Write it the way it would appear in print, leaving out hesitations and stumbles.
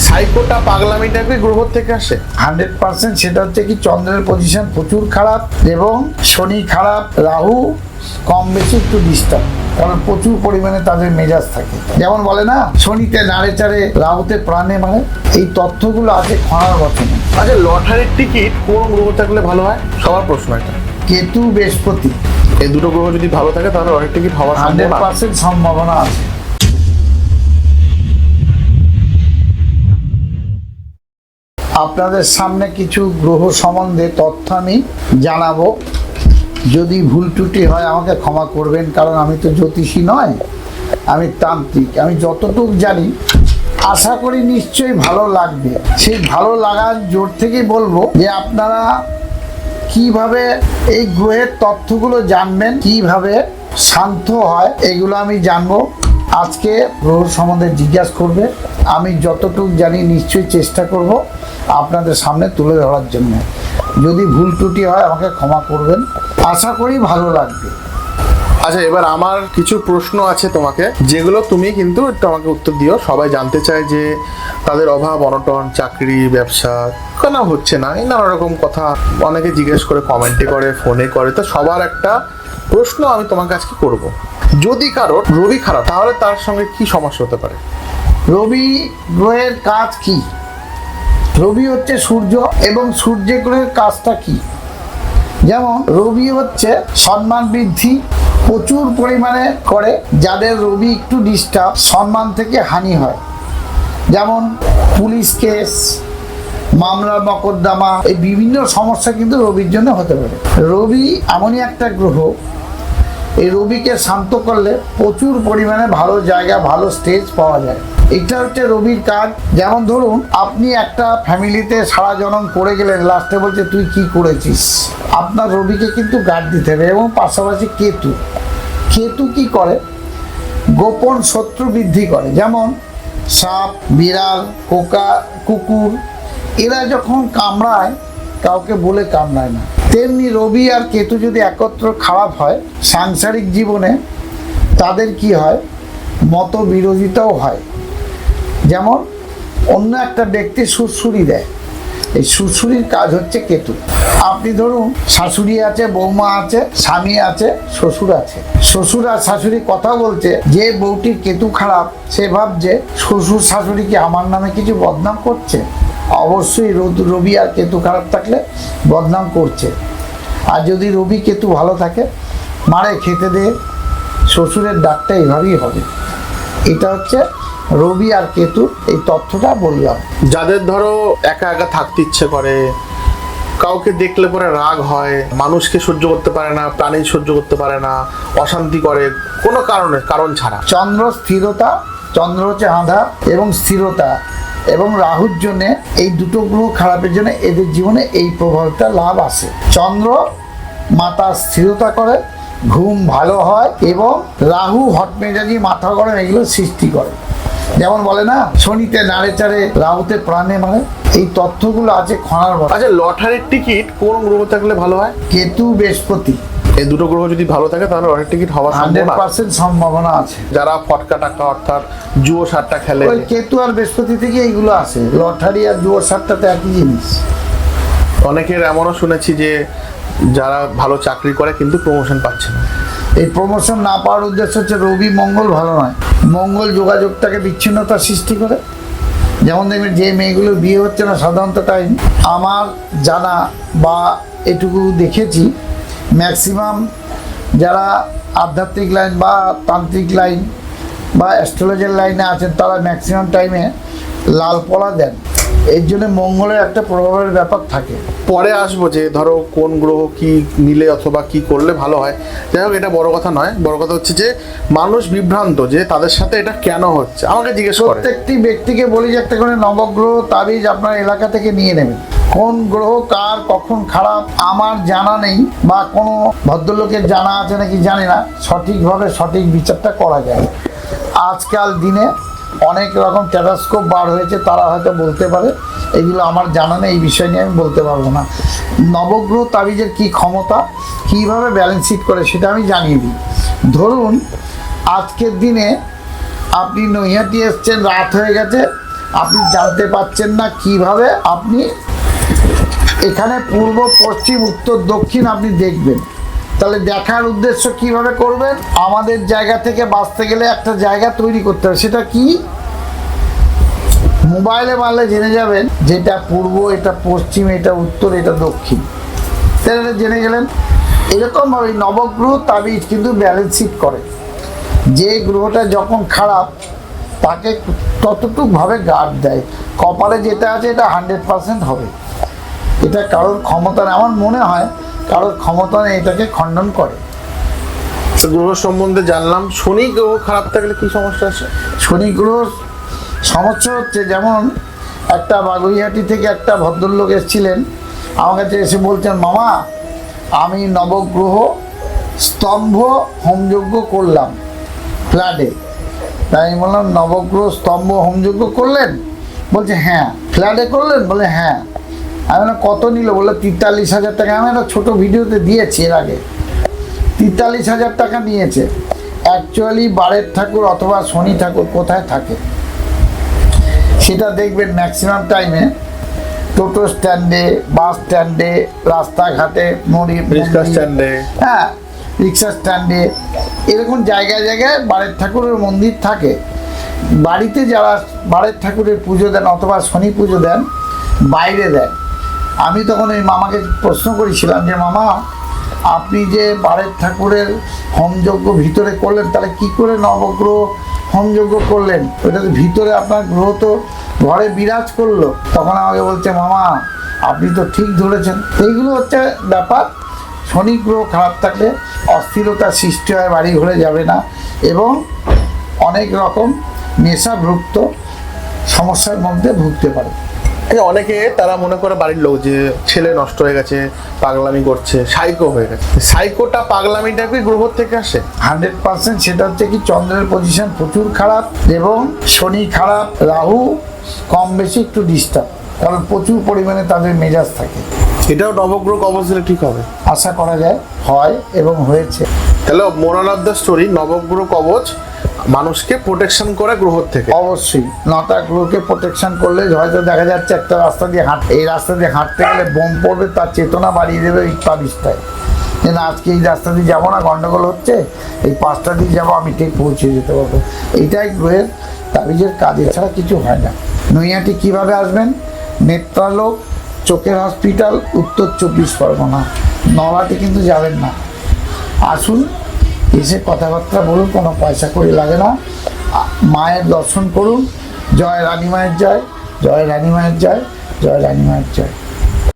সাইকোটা পাগলামিটা কি গ্রহ থেকে আসে? 100%। সেটা হচ্ছে কি চন্দ্রের পজিশন প্রচুর খারাপ এবং শনি খারাপ, রাহু কম বেশি একটু ডিস্টার্ব, কারণ প্রচুর পরিমাণে তাদের মেজাজ থাকে। যেমন বলে না, শনিতে নাড়ে চাড়ে, রাহুতে প্রাণে, মানে এই তথ্যগুলো আছে খনার বচনে। আচ্ছা, লটারির টিকিট কোন গ্রহ থাকলে ভালো হয়? সবার প্রশ্ন এটা। কেতু, বৃহস্পতি, এই দুটো গ্রহ যদি ভালো থাকে তাহলে লটারির টিকিট হওয়ার 100% সম্ভাবনা আছে। আপনাদের সামনে কিছু গ্রহ সম্বন্ধে তথ্য আমি জানাবো। যদি ভুল ত্রুটি হয় আমাকে ক্ষমা করবেন, কারণ আমি তো জ্যোতিষী নয়, আমি তান্ত্রিক। আমি যতটুকু জানি আশা করি নিশ্চয়ই ভালো লাগবে। সেই ভালো লাগার জোর থেকেই বলবো যে আপনারা কিভাবে এই গ্রহের তথ্যগুলো জানবেন, কিভাবে শান্ত হয়, এগুলো আমি জানবো। আজকে গ্রহ সম্বন্ধে জিজ্ঞাসা করবে, আমি যতটুকু জানি নিশ্চয়ই চেষ্টা করব আপনাদের সামনে তুলে ধরার জন্য। যদি ভুল ত্রুটি হয় আমাকে ক্ষমা করবেন, আশা করি ভালো লাগবে। আচ্ছা, এবার আমার কিছু প্রশ্ন আছে তোমাকে, যেগুলো তুমি কিন্তু একটু আমাকে উত্তর দিও। সবাই জানতে চায় যে তাদের অভাব অনটন, চাকরি, ব্যবসা কেন হচ্ছে না, এই নানা রকম কথা অনেকে জিজ্ঞেস করে, কমেন্টে করে, ফোনে করে। তো সবার একটা প্রশ্ন আমি তোমাকে আজকে করব। যদি কারোর রবি খারাপ, তাহলে তার সঙ্গে কি সমস্যা হতে পারে? রবি গ্রহের কাজ কি? রবি হচ্ছে সূর্য, এবং সূর্য গ্রহের কাজটা কি? যেমন রবি হচ্ছে সম্মান বৃদ্ধি প্রচুর পরিমাণে করে। যাদের রবি একটু ডিস্টার্ব, সম্মান থেকে হানি হয়। যেমন পুলিশ কেস, মামলা মকদ্দমা, এই বিভিন্ন সমস্যা কিন্তু রবির জন্য হতে পারে। রবি এমনই একটা গ্রহ, এই রবিকে শান্ত করলে প্রচুর পরিমাণে ভালো জায়গা, ভালো স্টেজ পাওয়া যায়। এটা হচ্ছে রবির কাজ। যেমন ধরুন, আপনি একটা ফ্যামিলিতে সারা জনম পড়ে গেলেন, লাস্টে বলছে তুই কি করেছিস। আপনার রবিকে কিন্তু গার্ড দিতে হবে। এবং পাশাপাশি কেতু, কেতু কি করে? গোপন শত্রু বৃদ্ধি করে। যেমন সাপ, বিড়াল, পোকা, কুকুর, এরা যখন কামড়ায় কাউকে বলে কামড়ায় না। তেমনি রবি আর কেতু যদি একত্র খারাপ হয়, সাংসারিক জীবনে তাদের কি হয়? মতবিরোধিতাও হয়। যেমন অন্য একটা ব্যক্তি সুরসুরি দেয়, এই সুরসুরির কাজ হচ্ছে কেতু। আপনি ধরুন শাশুড়ি আছে, বৌমা আছে, স্বামী আছে, শ্বশুর আছে। শ্বশুর আর শাশুড়ি কথা বলছে, যে বউটির কেতু খারাপ সে ভাবছে শ্বশুর শাশুড়ি কি আমার নামে কিছু বদনাম করছে। অবশ্যই রবি আর কেতু খারাপ থাকলে বদনাম করছে। আর যদি রবি কেতু ভালো থাকে, মারে খেতে দে, শ্বশুরের ডাকটা এভাবেই হবে। এটা হচ্ছে রবি আর কেতু, এই তথ্যটা বললাম। যাদের ধরো একা একা থাকতে ইচ্ছে করে, কাউকে দেখলে পরে রাগ হয়, মানুষকে সহ্য করতে পারে না, প্রাণী সহ্য করতে পারে না, অশান্তি করে কোনো কারণ ছাড়া। চন্দ্র স্থিরতা, চন্দ্র হচ্ছে আঁধা এবং স্থিরতা, এবং রাহুর জন্য এই দুটো গ্রহ খারাপের জন্য এদের জীবনে এই প্রভাবটা লাভ আসে। চন্দ্র মাথা স্থিরতা করে, ঘুম ভালো হয়, এবং রাহু হটমেজাজি, মাথা গরম, এগুলো সৃষ্টি করে। যেমন বলে না, শনিতে নাড়ে চাড়ে, রাহুতে প্রাণে, মানে এই তথ্যগুলো আছে খনার বচনে। আচ্ছা, লটারির টিকিট কোন গ্রহ থাকলে ভালো হয়? কেতু, বৃহস্পতি, এই দুটো গ্রহ যদি ভালো থাকে তাহলে লটারির টিকিট হওয়ার 100% সম্ভাবনা আছে। যারা ফটকা টাকা অর্থাৎ জুয়ো সাট্টা খেলে, ওই কেতু আর বৃহস্পতি থেকে এইগুলো আসে। লটারি আর জুয়ো সাট্টাতে একই জিনিস। অনেকের এমনও শুনেছি যে যারা ভালো চাকরি করে কিন্তু প্রমোশন পাচ্ছে না। এই প্রমোশন না পাওয়ার উদ্দেশ্য হচ্ছে রবি মঙ্গল ভালো নয়। মঙ্গল যোগাযোগটাকে বিচ্ছিন্নতা সৃষ্টি করে। যেমন দেখবেন যে মেয়েগুলো বিয়ে হচ্ছে না সাধারণত টাইম, আমার জানা বা এটুকু দেখেছি, ম্যাক্সিমাম যারা আধ্যাত্মিক লাইন বা তান্ত্রিক লাইন বা অ্যাস্ট্রোলজার লাইনে আছেন, তারা ম্যাক্সিমাম টাইমে লাল পলা দেন। এর জন্য মঙ্গলের একটা প্রভাবের ব্যাপার থাকে। পরে আসবো যে ধরো কোন গ্রহ কি মিলে অথবা কি করলে ভালো হয়। যাই হোক, এটা বড় কথা নয়। বড় কথা হচ্ছে যে মানুষ বিভ্রান্ত যে তাদের সাথে এটা কেন হচ্ছে, আমাকে জিজ্ঞেস করে। প্রত্যেকটি ব্যক্তিকে বলি যে একটা করে নবগ্রহ তাবিজ আপনার এলাকা থেকে নিয়ে নেবেন। কোন গ্রহ কার কখন খারাপ আমার জানা নেই, বা কোনো ভদ্রলোকের জানা আছে নাকি জানি না, সঠিকভাবে সঠিক বিচারটা করা যায়। আজকাল দিনে অনেক রকম টেলিস্কোপ বার হয়েছে, তারা হয়তো বলতে পারে। এগুলো আমার জানা নেই, এই বিষয় নিয়ে আমি বলতে পারবো না। নবগ্রহ তাবিজের কি ক্ষমতা, কিভাবে ব্যালেন্স শিট করে, সেটা আমি জানিয়ে দিই। ধরুন আজকের দিনে আপনি নৈহাটি এসছেন, রাত হয়ে গেছে, আপনি জানতে পারছেন না কিভাবে আপনি এখানে পূর্ব পশ্চিম উত্তর দক্ষিণ আপনি দেখবেন। তাহলে দেখার উদ্দেশ্য কিভাবে করবেন? আমাদের জায়গা থেকে বাঁচতে গেলে একটা জায়গা তৈরি করতে হবে। সেটা কি? মোবাইলে মারলে জেনে যাবেন যেটা পূর্ব, এটা পশ্চিম, এটা উত্তর, এটা দক্ষিণ। তাহলে জেনে গেলেন। এরকমভাবে নবগ্রহ তাবিজ কিন্তু ব্যালেন্স শিট করে। যে গ্রহটা যখন খারাপ তাকে ততটুকুভাবে গার্ড দেয়। কপালে যেটা আছে এটা 100% হবে। এটা কারোর ক্ষমতা নেই, আমার মনে হয় কারোর ক্ষমতা নেই এটাকে খণ্ডন করে। গ্রহ সম্বন্ধে জানলাম। শনি গ্রহ খারাপ থাকলে কি সমস্যা আছে? শনি গ্রহ সমস্যা হচ্ছে, যেমন একটা বাগুইহাটি থেকে একটা ভদ্রলোক এসেছিলেন আমার কাছে, এসে বলছেন, মামা আমি নবগ্রহ স্তম্ভ হোমযজ্ঞ করলাম ফ্ল্যাটে। তাই আমি বললাম নবগ্রহ স্তম্ভ হোমযজ্ঞ করলেন? বলছে হ্যাঁ। ফ্ল্যাটে করলেন? বলে হ্যাঁ। আমি বললাম কত নিল? বললো 43,000 টাকা। আমি একটা ছোটো ভিডিওতে দিয়েছি এর আগে। 43,000 টাকা নিয়েছে। অ্যাকচুয়ালি বারের ঠাকুর অথবা শনি ঠাকুর কোথায় থাকে সেটা দেখবেন ম্যাক্সিমাম টাইমে টোটো স্ট্যান্ডে, বাস স্ট্যান্ডে, রাস্তাঘাটে, রিক্সা স্ট্যান্ডে, হ্যাঁ রিক্সা স্ট্যান্ডে, এরকম জায়গায় জায়গায় বারের ঠাকুরের মন্দির থাকে। বাড়িতে যারা বারের ঠাকুরের পুজো দেন অথবা শনি পুজো দেন বাইরে দেন। আমি তখন ওই মামাকে প্রশ্ন করেছিলাম যে মামা আপনি যে বারের ঠাকুরের হোমযজ্ঞ ভিতরে করলেন, তাহলে কি করে নবগ্রহ হোমযজ্ঞ করলেন? ওটা তো ভিতরে আপনার গ্রহ তো ঘরে বিরাজ করলো। তখন আমাকে বলছে মামা আপনি তো ঠিক ধরেছেন। এইগুলো হচ্ছে ব্যাপার। শনি গ্রহ খারাপ থাকলে অস্থিরতা সৃষ্টি হয়, বাড়ি ঘরে যাবে না এবং অনেক রকম নেশাভুক্ত সমস্যার মধ্যে ভুগতে পারে। অনেকে তারা মনে করে বাড়ির লোক যে ছেলে নষ্ট হয়ে গেছে, পাগলামি করছে, সাইকো হয়ে গেছে। সাইকোটা পাগলামিটা কি গ্রহ থেকে আসে? 100%। সেটা হচ্ছে কি চন্দ্রের পজিশন প্রচুর খারাপ এবং শনি খারাপ, রাহু কম বেশি একটু ডিস্টার্ব, কারণ প্রচুর পরিমাণে তাদের মেজাজ থাকে। এটাও নবগ্রহ কবচ দিলে ঠিক হবে? আশা করা যায়, হয় এবং হয়েছে। তাহলে মোরাল অফ দ্য স্টোরি, নবগ্রহ কবচ মানুষকে প্রোটেকশন করে গ্রহ থেকে। অবশ্যই 9টা গ্রহকে প্রোটেকশন করলে হয়তো দেখা যাচ্ছে একটা রাস্তা দিয়ে এই রাস্তা দিয়ে হাঁটতে গেলে বোম পড়বে, তার চেতনা বাড়িয়ে দেবে এই তাবিজটায়, যে না আজকে এই রাস্তা দিয়ে যাবো না, গন্ডগোল হচ্ছে, এই 5টা দিয়ে যাবো, আমি ঠিক পৌঁছে যেতে পারবো। এইটাই গ্রহের তাবিজের কাজ, এছাড়া কিছু হয় না। নৈহাটি কীভাবে আসবেন? নেত্রালোক চোখের হসপিটাল, উত্তর 24 পরগনা। নলাটি কিন্তু যাবেন না, আসুন, এসে কথাবার্তা বলুন, কোনো পয়সা কড়ি লাগে না। মায়ের দর্শন করুন। জয় রানী মায়ের জয়, জয় রানী মায়ের জয়, জয় রানী মায়ের জয়।